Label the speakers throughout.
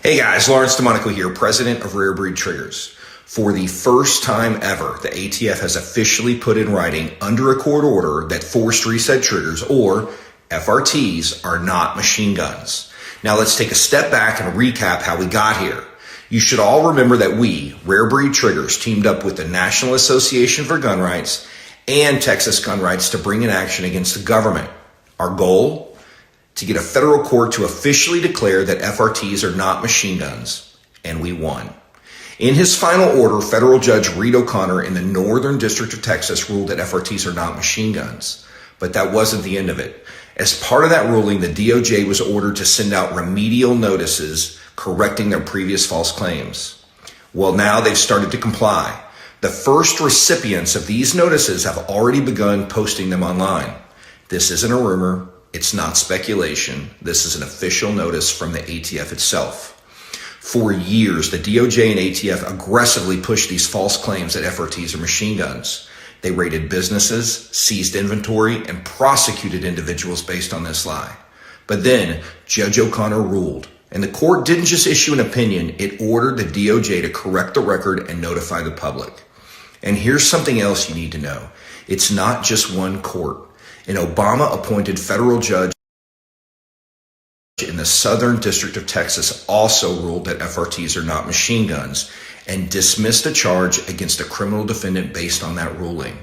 Speaker 1: Hey guys, Lawrence DeMonico here, president of Rare Breed Triggers. For the first time ever, the ATF has officially put in writing under a court order that forced reset triggers, or FRTs, are not machine guns. Now let's take a step back and recap how we got here. You should all remember that we, Rare Breed Triggers, teamed up with the National Association for Gun Rights and Texas Gun Rights to bring an action against the government. Our goal? To get a federal court to officially declare that FRTs are not machine guns, and we won. In his final order, federal judge Reed O'Connor in the Northern District of Texas ruled that FRTs are not machine guns. But that wasn't the end of it. As part of that ruling, the DOJ was ordered to send out remedial notices correcting their previous false claims. Well, now they've started to comply. The first recipients of these notices have already begun posting them online. This isn't a rumor. It's not speculation. This is an official notice from the ATF itself. For years, the DOJ and ATF aggressively pushed these false claims that FRTs are machine guns. They raided businesses, seized inventory, and prosecuted individuals based on this lie. But then, Judge O'Connor ruled, and the court didn't just issue an opinion, it ordered the DOJ to correct the record and notify the public. And here's something else you need to know. It's not just one court. An Obama-appointed federal judge in the Southern District of Texas also ruled that FRTs are not machine guns and dismissed a charge against a criminal defendant based on that ruling.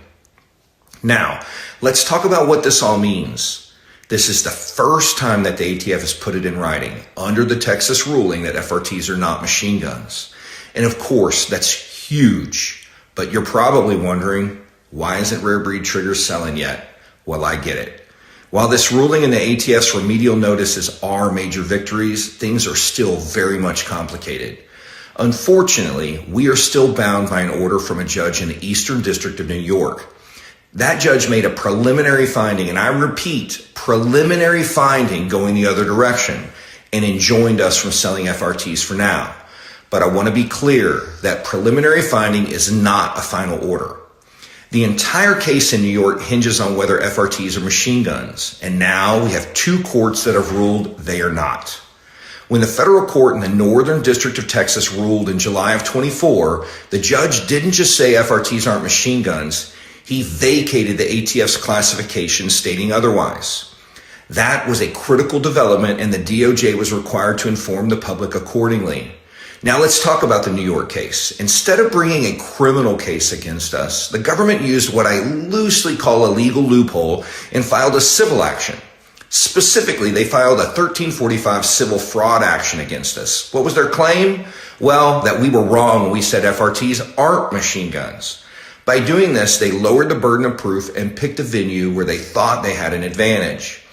Speaker 1: Now, let's talk about what this all means. This is the first time that the ATF has put it in writing under the Texas ruling that FRTs are not machine guns. And of course, that's huge. But you're probably wondering, why isn't Rare Breed Triggers selling yet? Well, I get it. While this ruling and the ATF's remedial notices are major victories, things are still very much complicated. Unfortunately, we are still bound by an order from a judge in the Eastern District of New York. That judge made a preliminary finding, and I repeat, preliminary finding going the other direction, and enjoined us from selling FRTs for now. But I want to be clear that preliminary finding is not a final order. The entire case in New York hinges on whether FRTs are machine guns, and now we have two courts that have ruled they are not. When the federal court in the Northern District of Texas ruled in July of 24, the judge didn't just say FRTs aren't machine guns, he vacated the ATF's classification stating otherwise. That was a critical development, and the DOJ was required to inform the public accordingly. Now let's talk about the New York case. Instead of bringing a criminal case against us, the government used what I loosely call a legal loophole and filed a civil action. Specifically, they filed a 1345 civil fraud action against us. What was their claim? Well, that we were wrong when we said FRTs aren't machine guns. By doing this, they lowered the burden of proof and picked a venue where they thought they had an advantage.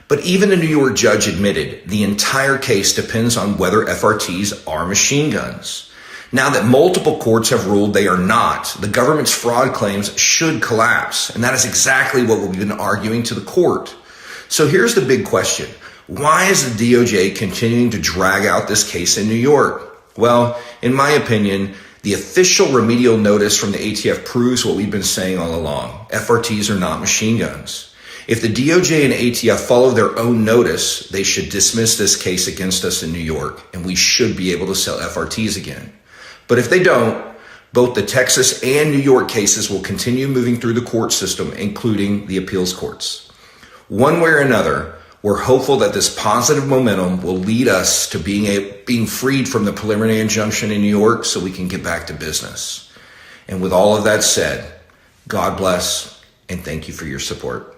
Speaker 1: But even the New York judge admitted the entire case depends on whether FRTs are machine guns. Now that multiple courts have ruled they are not, the government's fraud claims should collapse. And that is exactly what we've been arguing to the court. So here's the big question. Why is the DOJ continuing to drag out this case in New York? Well, in my opinion, the official remedial notice from the ATF proves what we've been saying all along. FRTs are not machine guns. If the DOJ and ATF follow their own notice, they should dismiss this case against us in New York, and we should be able to sell FRTs again. But if they don't, both the Texas and New York cases will continue moving through the court system, including the appeals courts. One way or another, we're hopeful that this positive momentum will lead us to being freed from the preliminary injunction in New York so we can get back to business. And with all of that said, God bless, and thank you for your support.